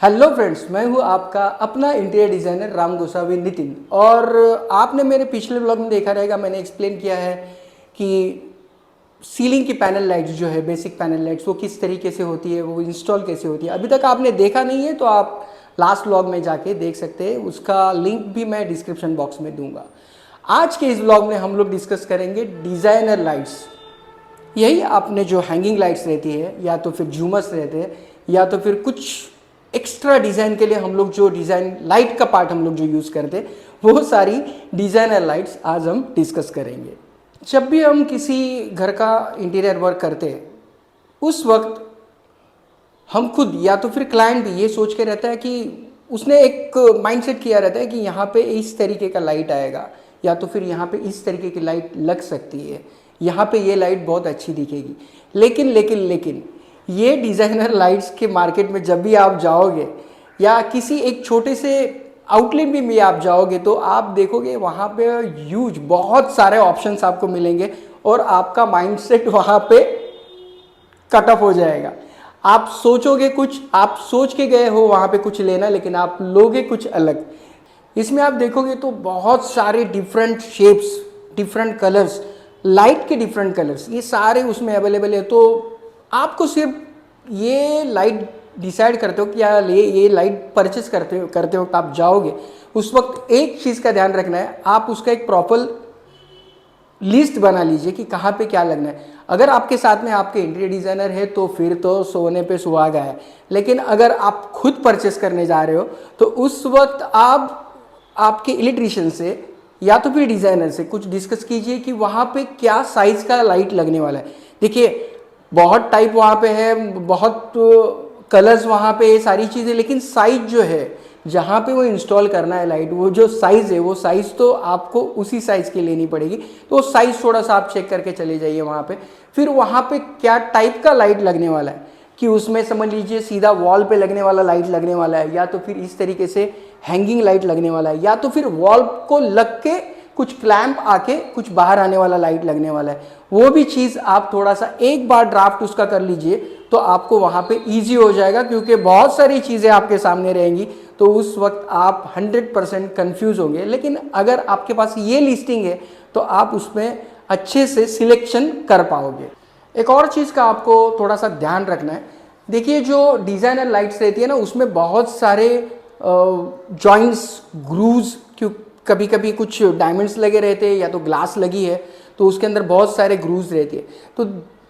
Hello friends, मैं हूं आपका अपना इंटीरियर डिज़ाइनर राम गोसावी नितिन। और आपने मेरे पिछले व्लॉग में देखा रहेगा, मैंने एक्सप्लेन किया है कि सीलिंग की पैनल लाइट्स जो है, बेसिक पैनल लाइट्स, वो किस तरीके से होती है, वो इंस्टॉल कैसे होती है। अभी तक आपने देखा नहीं है तो आप लास्ट व्लॉग में जाके देख सकते हैं, उसका लिंक भी मैं डिस्क्रिप्शन बॉक्स में दूंगा। आज के इस व्लॉग में हम लोग डिस्कस करेंगे डिज़ाइनर लाइट्स। यही आपने जो हैंगिंग लाइट्स रहती है, या तो फिर झूमर्स रहते हैं, या तो फिर कुछ एक्स्ट्रा डिज़ाइन के लिए हम लोग जो डिज़ाइन लाइट का पार्ट हम लोग जो यूज़ करते हैं, वो सारी डिज़ाइनर लाइट्स आज हम डिस्कस करेंगे। जब भी हम किसी घर का इंटीरियर वर्क करते हैं, उस वक्त हम खुद या तो फिर क्लाइंट भी ये सोच के रहता है कि उसने एक माइंडसेट किया रहता है कि यहाँ पे इस तरीके का लाइट आएगा, या तो फिर यहाँ पे इस तरीके की लाइट लग सकती है, यहाँ पे ये लाइट बहुत अच्छी दिखेगी। लेकिन लेकिन लेकिन ये डिज़ाइनर लाइट्स के मार्केट में जब भी आप जाओगे, या किसी एक छोटे से आउटलेट में आप जाओगे, तो आप देखोगे वहाँ पे ह्यूज बहुत सारे ऑप्शंस आपको मिलेंगे, और आपका माइंडसेट वहाँ पे कट ऑफ हो जाएगा। आप सोचोगे कुछ, आप सोच के गए हो वहाँ पे कुछ लेना, लेकिन आप लोगे कुछ अलग। इसमें आप देखोगे तो बहुत सारे different shapes, different colours, light के डिफरेंट कलर्स, ये सारे उसमें अवेलेबल है। तो आपको सिर्फ ये लाइट डिसाइड करते हो कि यार ये लाइट परचेस करते हो आप जाओगे, उस वक्त एक चीज़ का ध्यान रखना है, आप उसका एक प्रॉपर लिस्ट बना लीजिए कि कहाँ पे क्या लगना है। अगर आपके साथ में आपके इंटीरियर डिज़ाइनर है तो फिर तो सोने पे सुहागा है। लेकिन अगर आप खुद परचेस करने जा रहे हो, तो उस वक्त आप आपके इलेक्ट्रीशियन से या तो फिर डिज़ाइनर से कुछ डिस्कस कीजिए कि वहाँ पे क्या साइज़ का लाइट लगने वाला है। देखिए, बहुत टाइप वहाँ पे है, बहुत कलर्स वहाँ पे ये सारी चीज़ें, लेकिन साइज जो है जहाँ पे वो इंस्टॉल करना है लाइट, वो जो साइज़ है, वो साइज़ तो आपको उसी साइज़ की लेनी पड़ेगी। तो साइज़ थोड़ा सा आप चेक करके चले जाइए वहाँ पे। फिर वहाँ पे क्या टाइप का लाइट लगने वाला है, कि उसमें समझ लीजिए सीधा वॉल पे लगने वाला लाइट लगने वाला है, या तो फिर इस तरीके से हैंगिंग लाइट लगने वाला है, या तो फिर वॉल को लग के कुछ क्लैंप आके कुछ बाहर आने वाला लाइट लगने वाला है। वो भी चीज़ आप थोड़ा सा एक बार ड्राफ्ट उसका कर लीजिए, तो आपको वहाँ पे इजी हो जाएगा, क्योंकि बहुत सारी चीज़ें आपके सामने रहेंगी। तो उस वक्त आप 100% कन्फ्यूज़ होंगे। लेकिन अगर आपके पास ये लिस्टिंग है, तो आप उसमें अच्छे से सिलेक्शन कर पाओगे। एक और चीज़ का आपको थोड़ा सा ध्यान रखना है। देखिए, जो डिज़ाइनर लाइट्स रहती है ना, उसमें बहुत सारे जॉइंट्स, ग्रूव्स, क्यों कभी कभी कुछ डायमंड्स लगे रहते हैं, या तो ग्लास लगी है तो उसके अंदर बहुत सारे ग्रूव्स रहती है। तो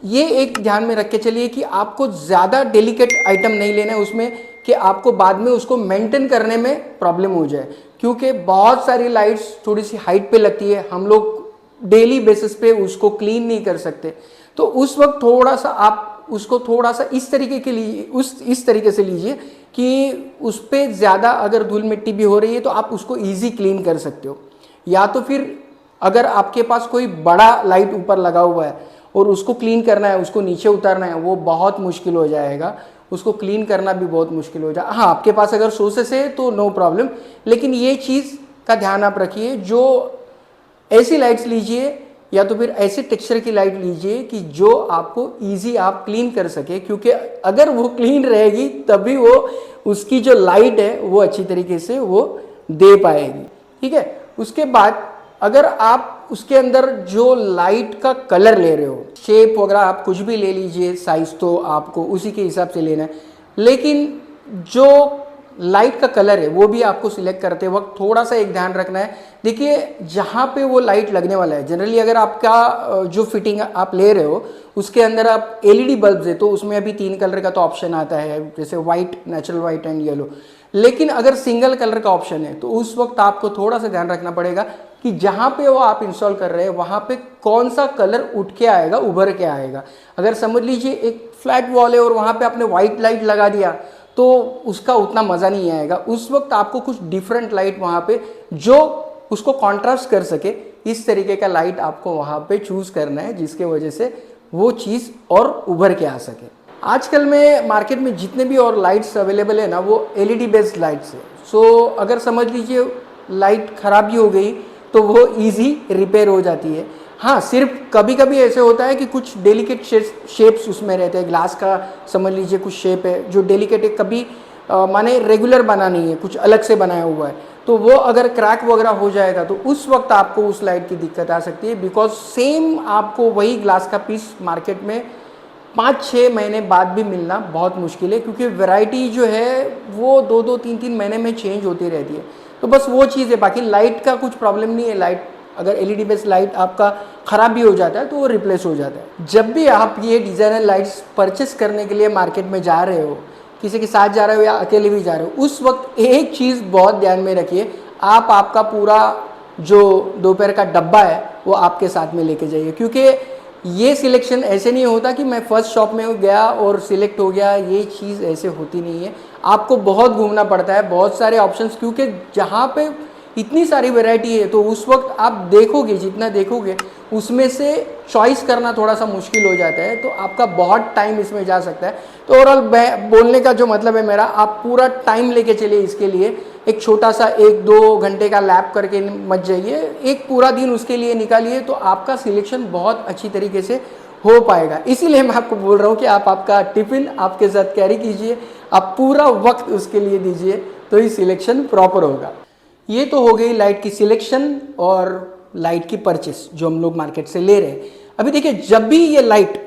ये एक ध्यान में रख के चलिए कि आपको ज़्यादा डेलिकेट आइटम नहीं लेना है उसमें, कि आपको बाद में उसको मेंटेन करने में प्रॉब्लम हो जाए। क्योंकि बहुत सारी लाइट्स थोड़ी सी हाइट पे लगती है, हम लोग डेली बेसिस पे उसको क्लीन नहीं कर सकते। तो उस वक्त थोड़ा सा आप उसको थोड़ा सा इस तरीके के लिए इस तरीके से लीजिए कि उस पर ज़्यादा अगर धूल मिट्टी भी हो रही है तो आप उसको ईजी क्लीन कर सकते हो। या तो फिर अगर आपके पास कोई बड़ा लाइट ऊपर लगा हुआ है और उसको क्लीन करना है, उसको नीचे उतारना है, वो बहुत मुश्किल हो जाएगा। उसको क्लीन करना भी बहुत मुश्किल हो जाएगा। हाँ, आपके पास अगर सोर्सेस है तो नो प्रॉब्लम, लेकिन ये चीज़ का ध्यान आप रखिए, जो ऐसी लाइट्स लीजिए या तो फिर ऐसे टेक्सचर की लाइट लीजिए कि जो आपको इजी आप क्लीन कर सके। क्योंकि अगर वो क्लीन रहेगी तभी वो उसकी जो लाइट है वो अच्छी तरीके से वो दे पाएगी। ठीक है। उसके बाद अगर आप उसके अंदर जो लाइट का कलर ले रहे हो, शेप वगैरह आप कुछ भी ले लीजिए, साइज तो आपको उसी के हिसाब से लेना है, लेकिन जो लाइट का कलर है वो भी आपको सिलेक्ट करते वक्त थोड़ा सा एक ध्यान रखना है। देखिए, जहाँ पे वो लाइट लगने वाला है, जनरली अगर आपका जो फिटिंग आप ले रहे हो उसके अंदर आप एलईडी बल्ब्स है, तो उसमें अभी 3 कलर का तो ऑप्शन आता है, जैसे white, natural white and yellow. लेकिन अगर सिंगल कलर का ऑप्शन है तो उस वक्त आपको थोड़ा सा ध्यान रखना पड़ेगा कि जहाँ पे वो आप इंस्टॉल कर रहे हैं वहाँ पे कौन सा कलर उठ के आएगा, उभर के आएगा। अगर समझ लीजिए एक फ्लैट वॉल है और वहाँ पे आपने व्हाइट लाइट लगा दिया तो उसका उतना मज़ा नहीं आएगा। उस वक्त आपको कुछ डिफरेंट लाइट वहाँ पे जो उसको कॉन्ट्रास्ट कर सके, इस तरीके का लाइट आपको वहाँ पे चूज़ करना है, जिसके वजह से वो चीज़ और उभर के आ सके। आजकल में मार्केट में जितने भी और लाइट्स अवेलेबल है ना, वो एलईडी बेस्ड लाइट्स है। सो अगर समझ लीजिए लाइट खराबी हो गई तो वो इजी रिपेयर हो जाती है। हाँ, सिर्फ कभी कभी ऐसे होता है कि कुछ डेलिकेट शेप्स उसमें रहते हैं। ग्लास का समझ लीजिए कुछ शेप है जो डेलिकेट है, कभी माने रेगुलर बना नहीं है, कुछ अलग से बनाया हुआ है, तो वो अगर क्रैक वगैरह हो जाएगा तो उस वक्त आपको उस लाइट की दिक्कत आ सकती है। बिकॉज सेम आपको वही ग्लास का पीस मार्केट में 5-6 महीने बाद भी मिलना बहुत मुश्किल है, क्योंकि वैरायटी जो है वो 2-2, 3-3 महीने में चेंज होती रहती है। तो बस वो चीज़ है, बाकी लाइट का कुछ प्रॉब्लम नहीं है। लाइट अगर एलईडी बेस्ड लाइट आपका ख़राब भी हो जाता है तो वो रिप्लेस हो जाता है। जब भी आप ये डिज़ाइनर लाइट्स परचेस करने के लिए मार्केट में जा रहे हो, किसी के साथ जा रहे हो या अकेले भी जा रहे हो, उस वक्त एक चीज़ बहुत ध्यान में रखिए, आप आपका पूरा जो दोपहर का डब्बा है वो आपके साथ में लेके जाइए। क्योंकि ये सिलेक्शन ऐसे नहीं होता कि मैं फर्स्ट शॉप में गया और सिलेक्ट हो गया, ये चीज़ ऐसे होती नहीं है। आपको बहुत घूमना पड़ता है, बहुत सारे ऑप्शंस, क्योंकि जहाँ पे इतनी सारी वैरायटी है तो उस वक्त आप देखोगे, जितना देखोगे उसमें से चॉइस करना थोड़ा सा मुश्किल हो जाता है, तो आपका बहुत टाइम इसमें जा सकता है। तो ओवरऑल बोलने का जो मतलब है मेरा, आप पूरा टाइम लेके चलिए इसके लिए। एक छोटा सा 1-2 घंटे का लैब करके मत जाइए, एक पूरा दिन उसके लिए निकालिए, तो आपका सिलेक्शन बहुत अच्छी तरीके से हो पाएगा। इसीलिए मैं आपको बोल रहा हूँ कि आप आपका टिफ़िन आपके साथ कैरी कीजिए, आप पूरा वक्त उसके लिए दीजिए, तो ये सिलेक्शन प्रॉपर होगा। ये तो हो गई लाइट की सिलेक्शन और लाइट की परचेस जो हम लोग मार्केट से ले रहे हैं। अभी देखिए, जब भी ये लाइट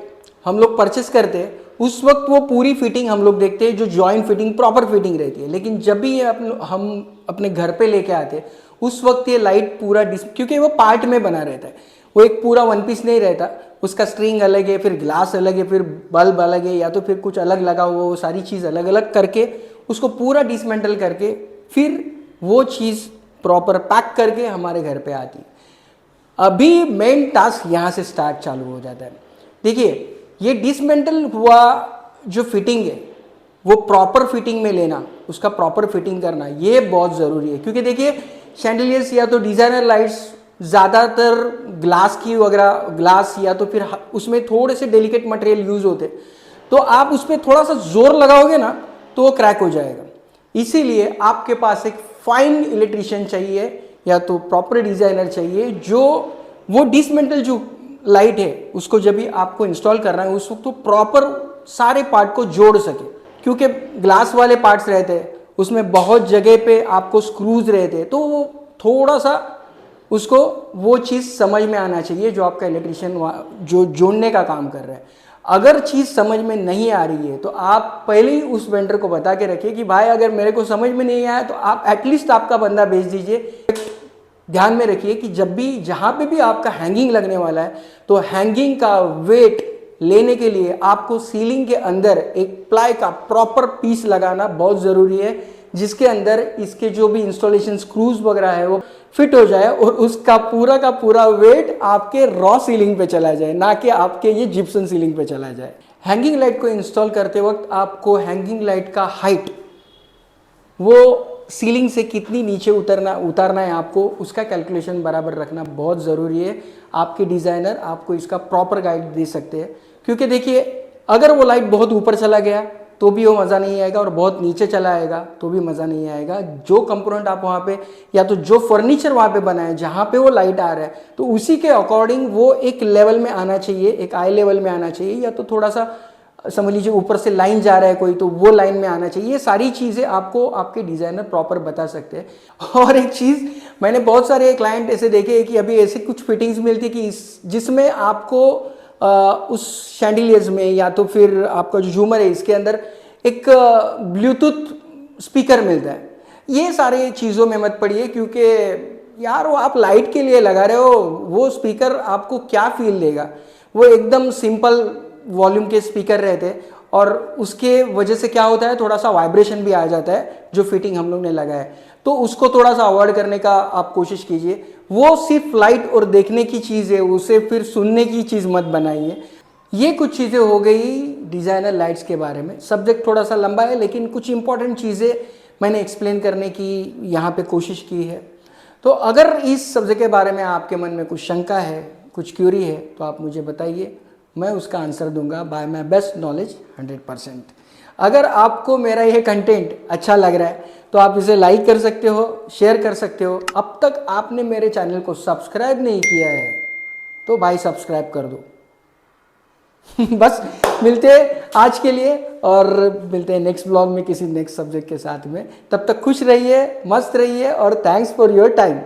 हम लोग परचेस करते हैं उस वक्त वो पूरी फिटिंग हम लोग देखते हैं, जो जॉइंट फिटिंग प्रॉपर फिटिंग रहती है। लेकिन जब भी ये हम अपने घर पे लेके आते हैं उस वक्त ये लाइट पूरा क्योंकि वो पार्ट में बना रहता है, वो एक पूरा वन पीस नहीं रहता, उसका स्ट्रिंग अलग है, फिर ग्लास अलग है, फिर बल्ब अलग है, या तो फिर कुछ अलग लगा हुआ, वो सारी चीज़ अलग अलग करके उसको पूरा डिसमेंटल करके फिर वो चीज़ प्रॉपर पैक करके हमारे घर पे आती है। अभी मेन टास्क यहाँ से स्टार्ट चालू हो जाता है। देखिए, ये डिसमेंटल हुआ जो फिटिंग है वो प्रॉपर फिटिंग में लेना, उसका प्रॉपर फिटिंग करना, ये बहुत ज़रूरी है। क्योंकि देखिए, शैंडलियर्स या तो डिज़ाइनर लाइट्स ज़्यादातर ग्लास की वगैरह, ग्लास या तो फिर उसमें थोड़े से डेलिकेट मटेरियल यूज़ होते, तो आप उस पर थोड़ा सा जोर लगाओगे ना तो वो क्रैक हो जाएगा। इसीलिए आपके पास एक फाइन इलेक्ट्रिशियन चाहिए या तो प्रॉपर डिज़ाइनर चाहिए, जो वो डिसमेंटल जो लाइट है उसको जब भी आपको इंस्टॉल करना है उस वक्त तो प्रॉपर सारे पार्ट को जोड़ सके। क्योंकि ग्लास वाले पार्ट्स रहते हैं उसमें बहुत जगह पे आपको स्क्रूज रहते हैं, तो वो थोड़ा सा उसको वो चीज़ समझ में आना चाहिए जो आपका इलेक्ट्रिशियन जो जोड़ने का काम कर रहा है। अगर चीज़ समझ में नहीं आ रही है तो आप पहले ही उस वेंडर को बता के रखिए कि भाई अगर मेरे को समझ में नहीं आया तो आप एटलीस्ट आपका बंदा भेज दीजिए। ध्यान में रखिए कि जब भी जहाँ पे भी आपका हैंगिंग लगने वाला है तो हैंगिंग का वेट लेने के लिए आपको सीलिंग के अंदर एक प्लाई का प्रॉपर पीस लगाना बहुत ज़रूरी है, जिसके अंदर इसके जो भी इंस्टॉलेशन स्क्रूज वगैरह है वो फिट हो जाए और उसका पूरा का पूरा वेट आपके रॉ सीलिंग पे चला जाए, ना कि आपके ये जिप्सन सीलिंग पे चला जाए। हैंगिंग लाइट को इंस्टॉल करते वक्त आपको हैंगिंग लाइट का हाइट, वो सीलिंग से कितनी नीचे उतारना है आपको, उसका कैलकुलेशन बराबर रखना बहुत ज़रूरी है। आपके डिज़ाइनर आपको इसका प्रॉपर गाइड दे सकते हैं। क्योंकि देखिए, अगर वो लाइट बहुत ऊपर चला गया तो भी वो मज़ा नहीं आएगा और बहुत नीचे चला आएगा तो भी मज़ा नहीं आएगा। जो कंपोनेंट आप वहाँ पे या तो जो फर्नीचर वहाँ पे बनाए जहाँ पे वो लाइट आ रहा है तो उसी के अकॉर्डिंग वो एक लेवल में आना चाहिए, एक आई लेवल में आना चाहिए, या तो थोड़ा सा समझ लीजिए ऊपर से लाइन जा रहा है कोई तो वो लाइन में आना चाहिए। ये सारी चीज़ें आपको आपके डिज़ाइनर प्रॉपर बता सकते हैं। और एक चीज़, मैंने बहुत सारे क्लाइंट ऐसे देखे हैं कि अभी ऐसे कुछ फिटिंग्स मिलती है कि जिसमें आपको उस शैंडिलियर्स में या तो फिर आपका जो झूमर है इसके अंदर एक ब्लूटूथ स्पीकर मिलता है। ये सारी चीज़ों में मत पड़िए, क्योंकि यार वो आप लाइट के लिए लगा रहे हो, वो स्पीकर आपको क्या फील देगा। वो एकदम सिंपल वॉल्यूम के स्पीकर रहते हैं और उसके वजह से क्या होता है, थोड़ा सा वाइब्रेशन भी आ जाता है जो फिटिंग हम लोग ने लगाया है, तो उसको थोड़ा सा अवॉइड करने का आप कोशिश कीजिए। वो सिर्फ लाइट और देखने की चीज़ है, उसे फिर सुनने की चीज़ मत बनाइए। ये कुछ चीज़ें हो गई डिज़ाइनर लाइट्स के बारे में। सब्जेक्ट थोड़ा सा लंबा है लेकिन कुछ इंपॉर्टेंट चीज़ें मैंने एक्सप्लेन करने की यहाँ पे कोशिश की है। तो अगर इस सब्जेक्ट के बारे में आपके मन में कुछ शंका है, कुछ क्यूरी है, तो आप मुझे बताइए, मैं उसका आंसर दूंगा बाय माई बेस्ट नॉलेज 100%। अगर आपको मेरा ये कंटेंट अच्छा लग रहा है तो आप इसे लाइक कर सकते हो, शेयर कर सकते हो। अब तक आपने मेरे चैनल को सब्सक्राइब नहीं किया है तो भाई सब्सक्राइब कर दो। बस मिलते हैं आज के लिए, और मिलते हैं नेक्स्ट ब्लॉग में किसी नेक्स्ट सब्जेक्ट के साथ में। तब तक खुश रहिए, मस्त रहिए, और थैंक्स फॉर योर टाइम।